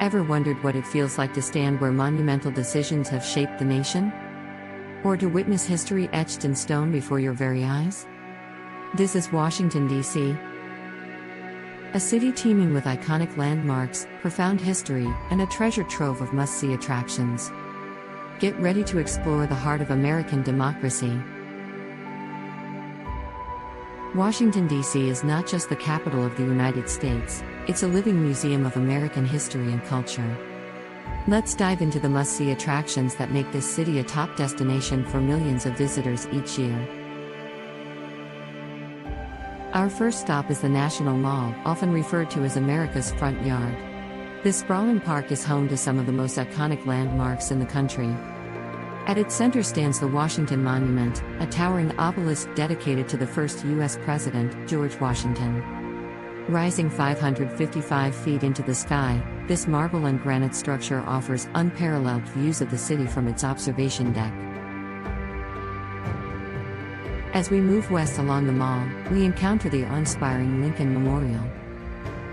Ever wondered what it feels like to stand where monumental decisions have shaped the nation? Or to witness history etched in stone before your very eyes? This is Washington, D.C., a city teeming with iconic landmarks, profound history, and a treasure trove of must-see attractions. Get ready to explore the heart of American democracy. Washington, D.C. is not just the capital of the United States, it's a living museum of American history and culture. Let's dive into the must-see attractions that make this city a top destination for millions of visitors each year. Our first stop is the National Mall, often referred to as America's front yard. This sprawling park is home to some of the most iconic landmarks in the country. At its center stands the Washington Monument, a towering obelisk dedicated to the first U.S. President, George Washington. Rising 555 feet into the sky, this marble and granite structure offers unparalleled views of the city from its observation deck. As we move west along the mall, we encounter the awe-inspiring Lincoln Memorial.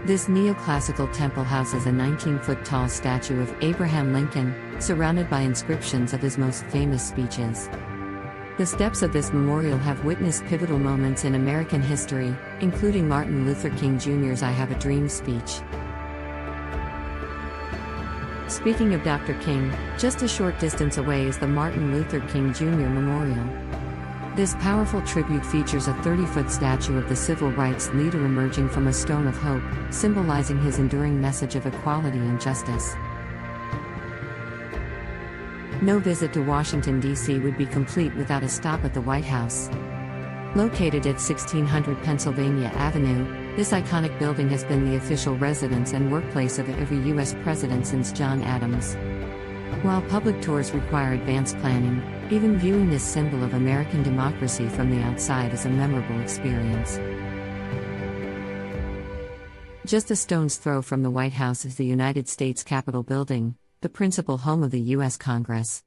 This neoclassical temple houses a 19-foot-tall statue of Abraham Lincoln, surrounded by inscriptions of his most famous speeches. The steps of this memorial have witnessed pivotal moments in American history, including Martin Luther King Jr.'s I Have a Dream speech. Speaking of Dr. King, just a short distance away is the Martin Luther King Jr. Memorial. This powerful tribute features a 30-foot statue of the civil rights leader emerging from a stone of hope, symbolizing his enduring message of equality and justice. No visit to Washington, D.C. would be complete without a stop at the White House. Located at 1600 Pennsylvania Avenue, this iconic building has been the official residence and workplace of every U.S. president since John Adams. While public tours require advanced planning, even viewing this symbol of American democracy from the outside is a memorable experience. Just a stone's throw from the White House is the United States Capitol building, the principal home of the U.S. Congress.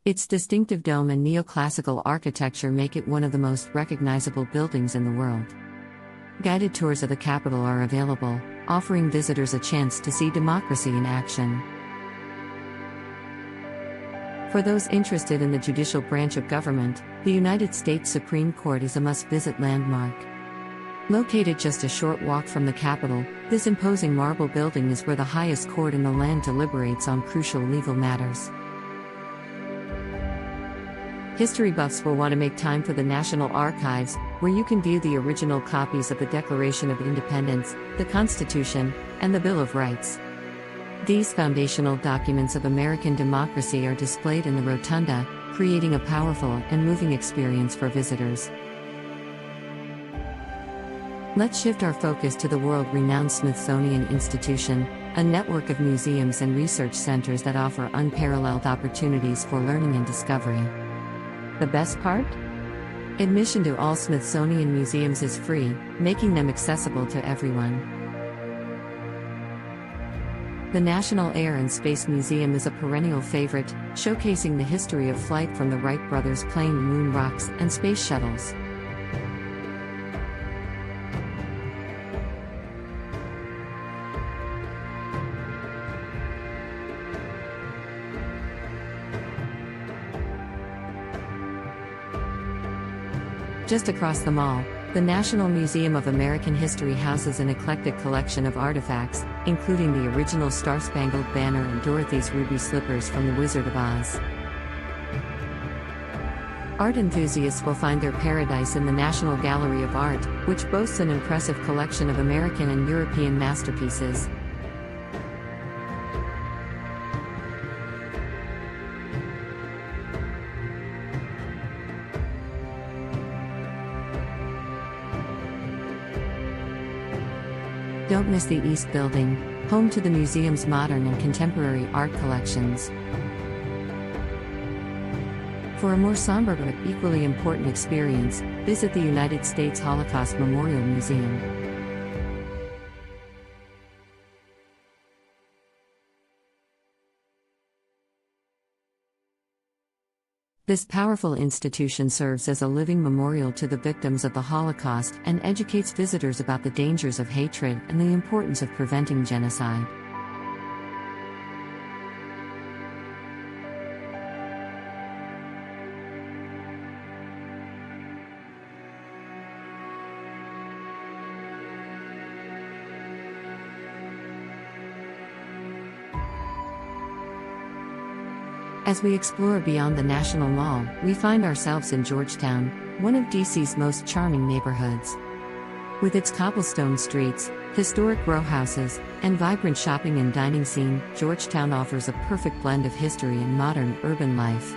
Its distinctive dome and neoclassical architecture make it one of the most recognizable buildings in the world. Guided tours of the Capitol are available, offering visitors a chance to see democracy in action. For those interested in the judicial branch of government, the United States Supreme Court is a must-visit landmark. Located just a short walk from the Capitol, this imposing marble building is where the highest court in the land deliberates on crucial legal matters. History buffs will want to make time for the National Archives, where you can view the original copies of the Declaration of Independence, the Constitution, and the Bill of Rights. These foundational documents of American democracy are displayed in the rotunda, creating a powerful and moving experience for visitors. Let's shift our focus to the world-renowned Smithsonian Institution, a network of museums and research centers that offer unparalleled opportunities for learning and discovery. The best part? Admission to all Smithsonian museums is free, making them accessible to everyone. The National Air and Space Museum is a perennial favorite, showcasing the history of flight from the Wright brothers' plane moon rocks and space shuttles. Just across the mall, the National Museum of American History houses an eclectic collection of artifacts, including the original Star-Spangled Banner and Dorothy's ruby slippers from The Wizard of Oz. Art enthusiasts will find their paradise in the National Gallery of Art, which boasts an impressive collection of American and European masterpieces. Don't miss the East Building, home to the museum's modern and contemporary art collections. For a more somber but equally important experience, visit the United States Holocaust Memorial Museum. This powerful institution serves as a living memorial to the victims of the Holocaust and educates visitors about the dangers of hatred and the importance of preventing genocide. As we explore beyond the National Mall, we find ourselves in Georgetown, one of DC's most charming neighborhoods. With its cobblestone streets, historic row houses, and vibrant shopping and dining scene, Georgetown offers a perfect blend of history and modern urban life.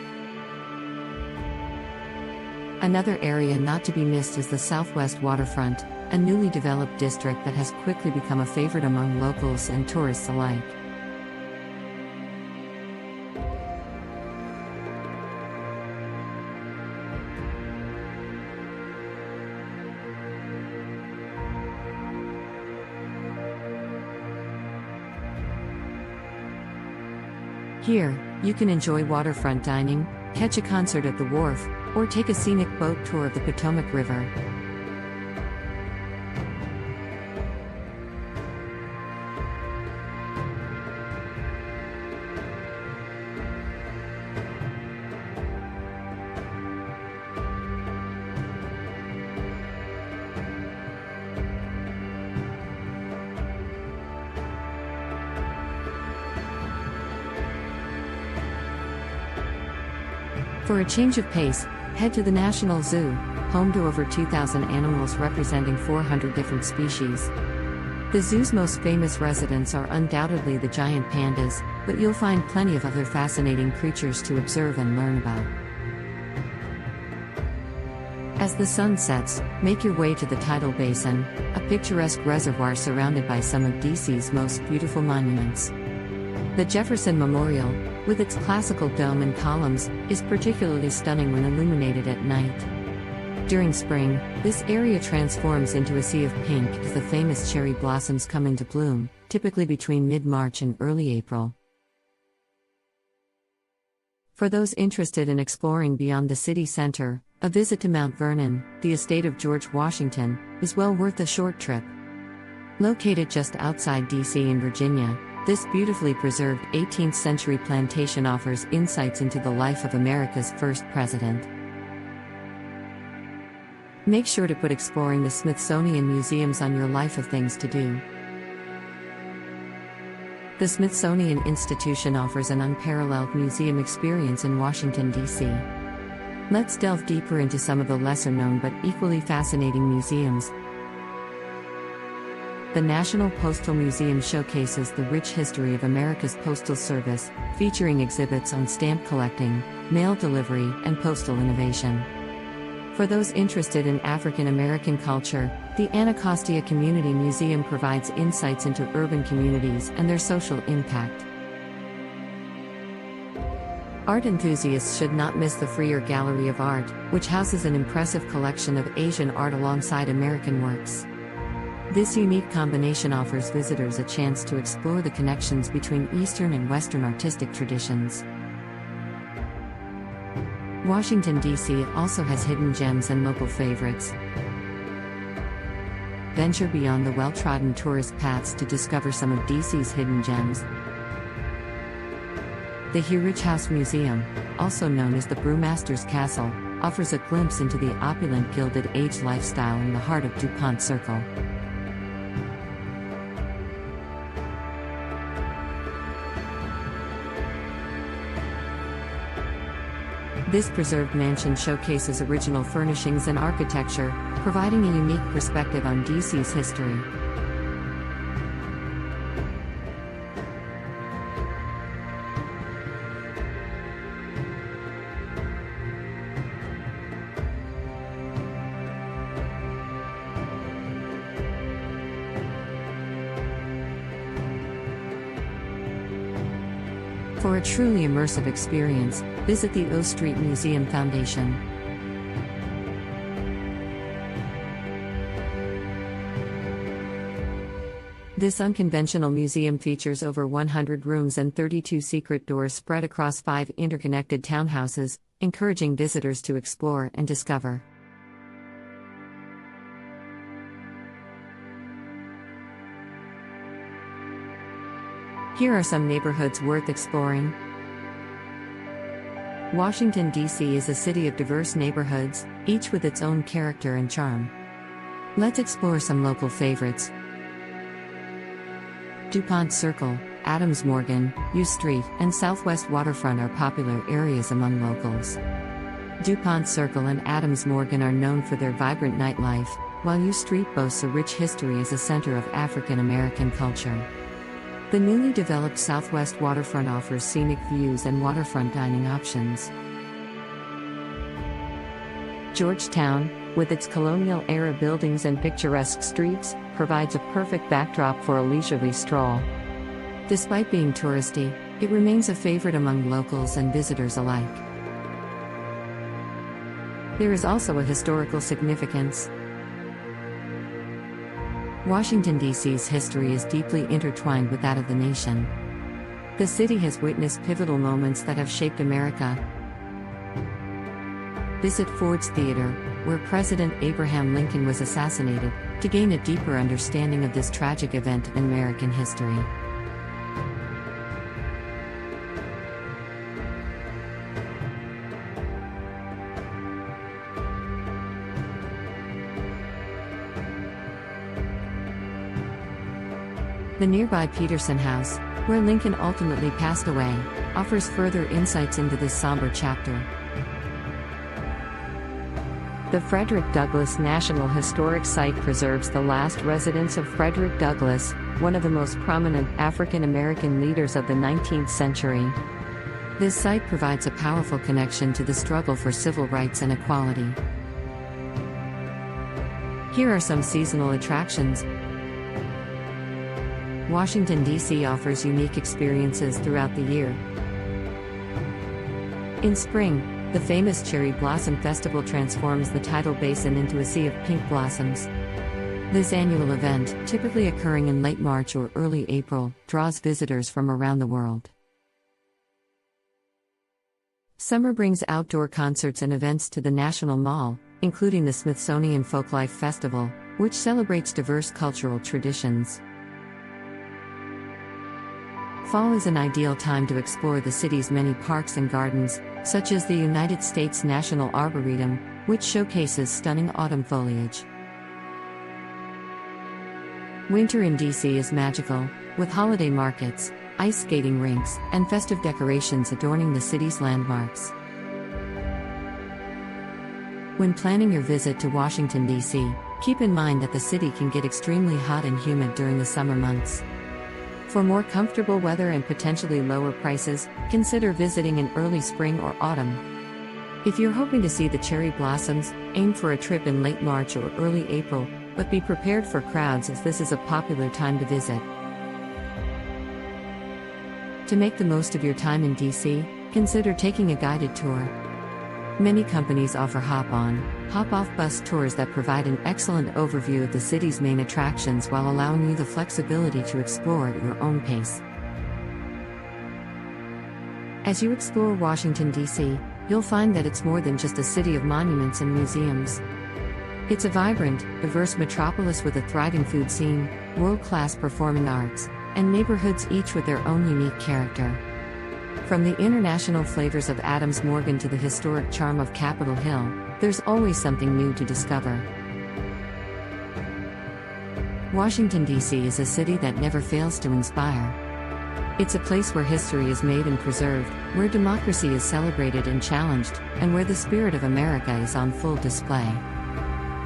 Another area not to be missed is the Southwest Waterfront, a newly developed district that has quickly become a favorite among locals and tourists alike. Here, you can enjoy waterfront dining, catch a concert at the wharf, or take a scenic boat tour of the Potomac River. For a change of pace, head to the National Zoo, home to over 2,000 animals representing 400 different species. The zoo's most famous residents are undoubtedly the giant pandas, but you'll find plenty of other fascinating creatures to observe and learn about. As the sun sets, make your way to the Tidal Basin, a picturesque reservoir surrounded by some of DC's most beautiful monuments. The Jefferson Memorial, with its classical dome and columns, is particularly stunning when illuminated at night. During spring, this area transforms into a sea of pink as the famous cherry blossoms come into bloom, typically between mid-March and early April. For those interested in exploring beyond the city center, a visit to Mount Vernon, the estate of George Washington, is well worth a short trip. Located just outside DC in Virginia, this beautifully preserved 18th-century plantation offers insights into the life of America's first president. Make sure to put exploring the Smithsonian Museums on your life of things to do. The Smithsonian Institution offers an unparalleled museum experience in Washington, D.C. Let's delve deeper into some of the lesser-known but equally fascinating museums. The National Postal Museum showcases the rich history of America's postal service, featuring exhibits on stamp collecting, mail delivery, and postal innovation. For those interested in African American culture, the Anacostia Community Museum provides insights into urban communities and their social impact. Art enthusiasts should not miss the Freer Gallery of Art, which houses an impressive collection of Asian art alongside American works. This unique combination offers visitors a chance to explore the connections between Eastern and Western artistic traditions. Washington, D.C. also has hidden gems and local favorites. Venture beyond the well-trodden tourist paths to discover some of D.C.'s hidden gems. The Heurich House Museum, also known as the Brewmaster's Castle, offers a glimpse into the opulent Gilded Age lifestyle in the heart of DuPont Circle. This preserved mansion showcases original furnishings and architecture, providing a unique perspective on DC's history. For a truly immersive experience, visit the O Street Museum Foundation. This unconventional museum features over 100 rooms and 32 secret doors spread across 5 interconnected townhouses, encouraging visitors to explore and discover. Here are some neighborhoods worth exploring. Washington, D.C. is a city of diverse neighborhoods, each with its own character and charm. Let's explore some local favorites. DuPont Circle, Adams Morgan, U Street, and Southwest Waterfront are popular areas among locals. DuPont Circle and Adams Morgan are known for their vibrant nightlife, while U Street boasts a rich history as a center of African American culture. The newly developed Southwest Waterfront offers scenic views and waterfront dining options. Georgetown, with its colonial-era buildings and picturesque streets, provides a perfect backdrop for a leisurely stroll. Despite being touristy, it remains a favorite among locals and visitors alike. There is also a historical significance. Washington, D.C.'s history is deeply intertwined with that of the nation. The city has witnessed pivotal moments that have shaped America. Visit Ford's Theater, where President Abraham Lincoln was assassinated, to gain a deeper understanding of this tragic event in American history. The nearby Peterson House, where Lincoln ultimately passed away, offers further insights into this somber chapter. The Frederick Douglass National Historic Site preserves the last residence of Frederick Douglass, one of the most prominent African American leaders of the 19th century. This site provides a powerful connection to the struggle for civil rights and equality. Here are some seasonal attractions. Washington, D.C. offers unique experiences throughout the year. In spring, the famous Cherry Blossom Festival transforms the tidal basin into a sea of pink blossoms. This annual event, typically occurring in late March or early April, draws visitors from around the world. Summer brings outdoor concerts and events to the National Mall, including the Smithsonian Folklife Festival, which celebrates diverse cultural traditions. Fall is an ideal time to explore the city's many parks and gardens, such as the United States National Arboretum, which showcases stunning autumn foliage. Winter in DC is magical, with holiday markets, ice skating rinks, and festive decorations adorning the city's landmarks. When planning your visit to Washington, D.C., keep in mind that the city can get extremely hot and humid during the summer months. For more comfortable weather and potentially lower prices, consider visiting in early spring or autumn. If you're hoping to see the cherry blossoms, aim for a trip in late March or early April, but be prepared for crowds as this is a popular time to visit. To make the most of your time in DC, consider taking a guided tour. Many companies offer hop-on, hop-off bus tours that provide an excellent overview of the city's main attractions while allowing you the flexibility to explore at your own pace. As you explore Washington, D.C., you'll find that it's more than just a city of monuments and museums. It's a vibrant, diverse metropolis with a thriving food scene, world-class performing arts, and neighborhoods each with their own unique character. From the international flavors of Adams Morgan to the historic charm of Capitol Hill, there's always something new to discover. Washington, D.C. is a city that never fails to inspire. It's a place where history is made and preserved, where democracy is celebrated and challenged, and where the spirit of America is on full display.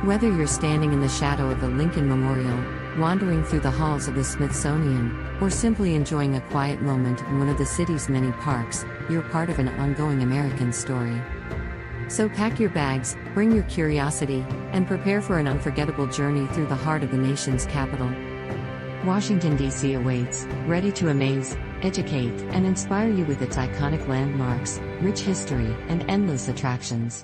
Whether you're standing in the shadow of the Lincoln Memorial, wandering through the halls of the Smithsonian, or simply enjoying a quiet moment in one of the city's many parks, you're part of an ongoing American story. So pack your bags, bring your curiosity, and prepare for an unforgettable journey through the heart of the nation's capital. Washington, D.C. awaits, ready to amaze, educate, and inspire you with its iconic landmarks, rich history, and endless attractions.